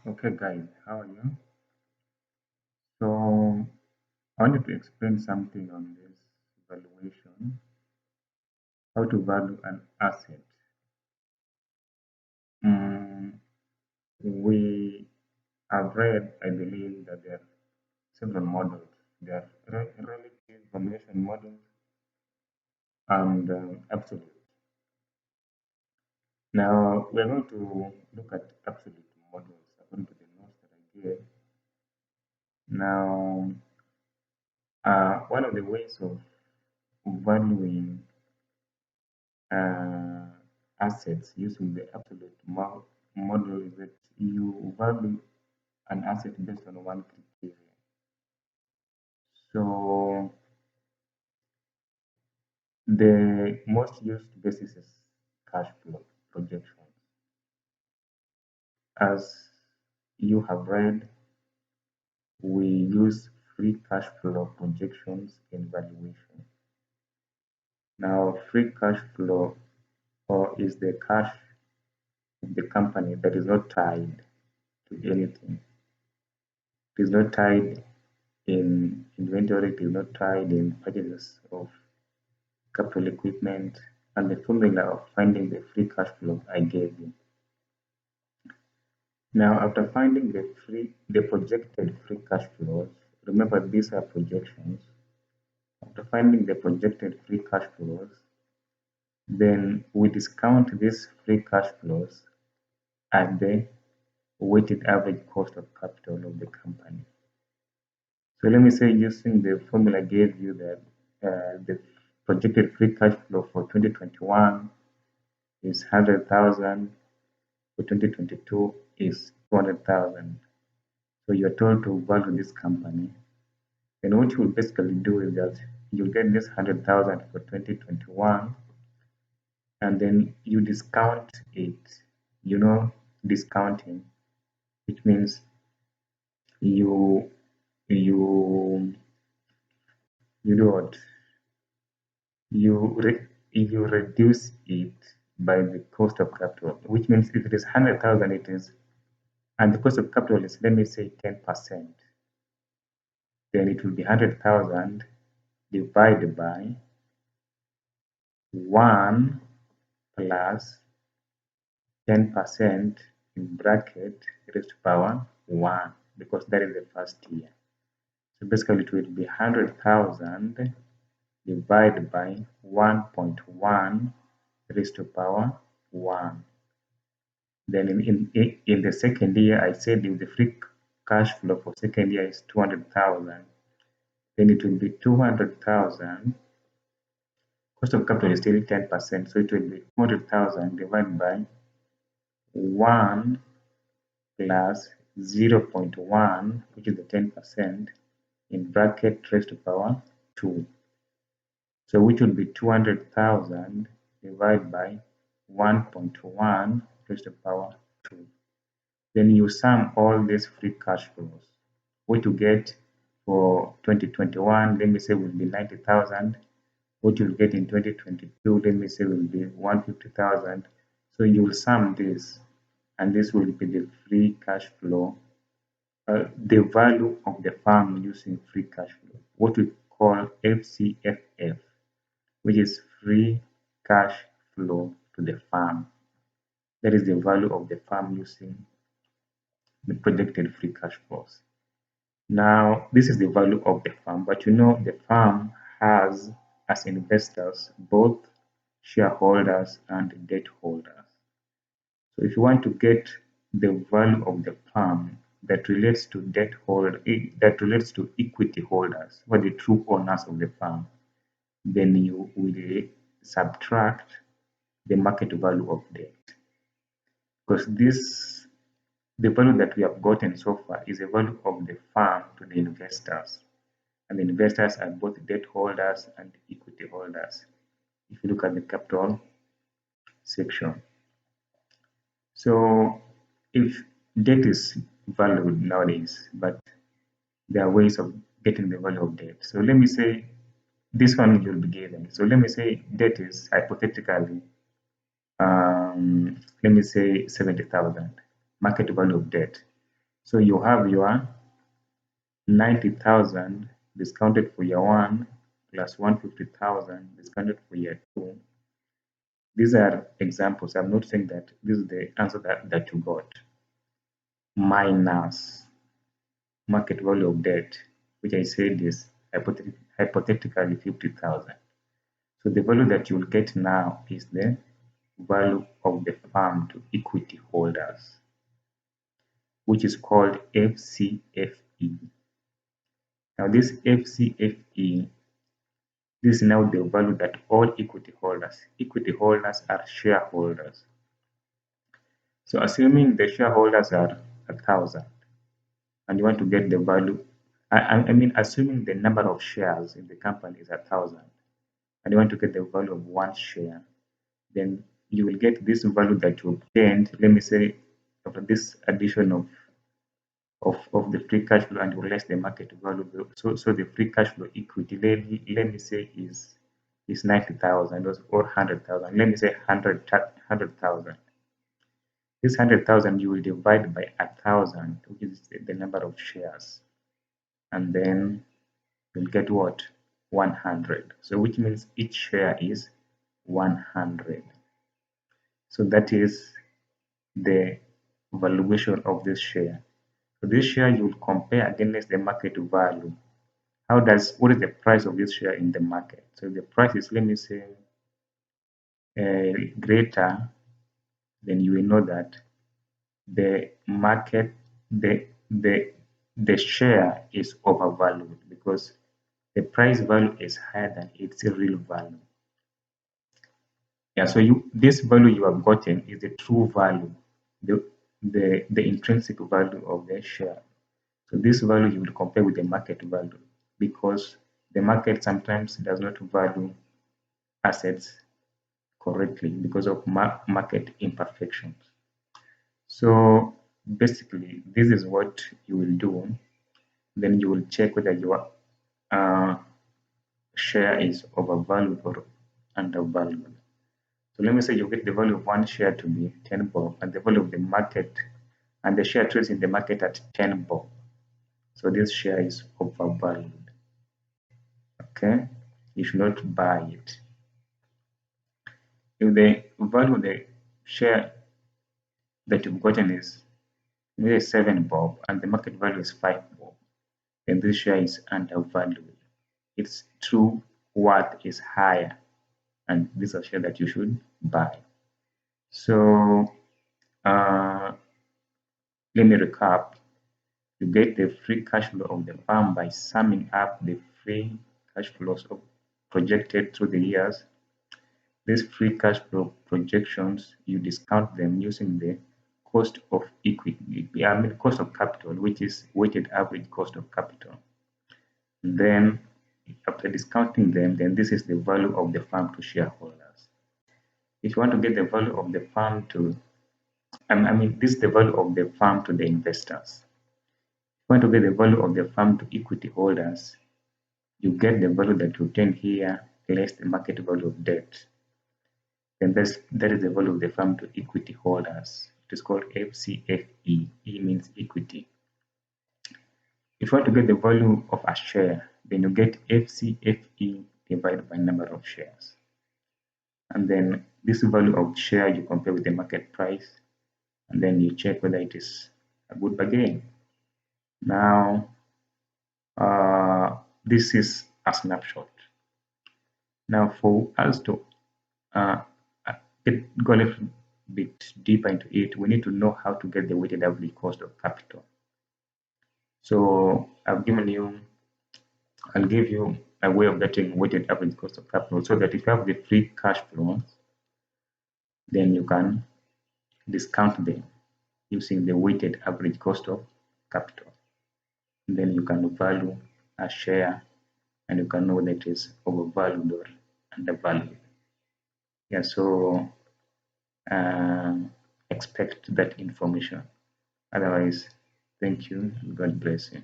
Okay, guys, how are you? So, I wanted to explain something on this valuation, how to value an asset. Mm, we have read, I believe, that there are several models. There are relative valuation models and absolute. Now, we're going to look at absolute models according to the notes that I gave. Now, one of the ways of valuing uh, assets using the absolute model is that you value an asset based on one criteria. So the most used basis is cash flow projections. As you have read, we use free cash flow projections in valuation. Now, free cash flow or is the cash of the company that is not tied to anything. It is not tied in inventory, it is not tied in purchases of capital equipment, and the formula of finding the free cash flow I gave you. Now, after finding the projected free cash flows, remember these are projections. After finding the projected free cash flows, then we discount these free cash flows at the weighted average cost of capital of the company. So let me say using the formula I gave you that the projected free cash flow for 2021 is 100,000, for 2022 is 200,000. So you're told to value this company. Then what you will basically do is that you'll get this 100,000 for 2021 and then you discount it. You know, discounting, which means you you you do what? You reduce it by the cost of capital, which means if it is 100,000, it is, and the cost of capital is, let me say, 10%, then it will be 100,000 divided by 1 plus 10% in bracket raised to power 1, because that is the first year. So basically it will be 100,000 divided by 1.1 raised to power 1. Then in the second year, I said if the free cash flow for second year is 200,000, then it will be 200,000. Cost of capital is still 10%, so it will be 200,000 divided by 1 plus 0.1, which is the 10%, in bracket raised to power 2. So which will be 200,000 divided by 1.1 raised to power 2. Then you sum all these free cash flows. What you get for 2021, let me say, will be 90,000. What you'll get in 2022, let me say, will be 150,000. So you will sum this, and this will be the free cash flow, the value of the firm using free cash flow, what we call FCFF, which is free cash flow to the firm. That is the value of the firm using the projected free cash flows. Now, this is the value of the firm, but you know the firm has as investors both shareholders and debt holders. So if you want to get the value of the firm that relates to that relates to equity holders, or the true owners of the firm, then you will subtract the market value of debt, because the value that we have gotten so far is the value of the firm to the investors, and the investors are both debt holders and equity holders. If you look at the capital section, so if debt is valued nowadays, but there are ways of getting the value of debt. So let me say this one you'll be given. So let me say debt is hypothetically, let me say 70,000 market value of debt. So you have your 90,000 discounted for year one plus 150,000 discounted for year two. These are examples. I'm not saying that this is the answer that you got. Minus market value of debt, which I said is hypothetically 50,000. So the value that you will get now is the value of the firm to equity holders, which is called FCFE. Now this FCFE, this is now the value that all equity holders are shareholders. So assuming the shareholders are 1,000 and you want to get the value, I mean assuming the number of shares in the company is 1,000 and you want to get the value of one share, then you will get this value that you obtained, let me say, after this addition of the free cash flow and you less the market value. So the free cash flow equity, let me say is 90,000 or 100,000. Let me say 100,000. This 100,000 you will divide by 1,000, which is the number of shares, and then you'll get what? 100. So which means each share is 100. So that is the valuation of this share. So this share you will compare against the market value. What is the price of this share in the market? So if the price is, let me say, greater, then you will know that the market, the share is overvalued because the price value is higher than its real value. Yeah, so this value you have gotten is the true value, the intrinsic value of the share. So this value you will compare with the market value because the market sometimes does not value assets correctly because of market imperfections. So basically, this is what you will do. Then you will check whether your share is overvalued or undervalued. So let me say you get the value of one share to be 10 bob and the value of the market and the share trades in the market at 10 bob. So this share is overvalued. Okay, you should not buy it. If the value of the share that you've gotten is maybe 7 bob and the market value is 5 bob, then this share is undervalued. Its true worth is higher, and this is a share that you should buy. So let me recap. You get the free cash flow of the firm by summing up the free cash flows projected through the years. These free cash flow projections, you discount them using the cost of equity, cost of capital, which is weighted average cost of capital. Then after discounting them, then this is the value of the firm to shareholders. If you want to get the value of the firm to, this is the value of the firm to the investors. If you want to get the value of the firm to equity holders, you get the value that you obtain here less the market value of debt. Then that is the value of the firm to equity holders. It is called FCFE. E means equity. If you want to get the value of a share, then you get FCFE divided by number of shares. And then this value of share you compare with the market price, and then you check whether it is a good bargain. Now, this is a snapshot. Now, for us to go a little bit deeper into it, we need to know how to get the weighted average cost of capital. So I'll give you a way of getting weighted average cost of capital so that if you have the free cash flows, then you can discount them using the weighted average cost of capital. And then you can value a share and you can know whether it is overvalued or undervalued. Yeah, so expect that information. Otherwise, thank you. God bless you.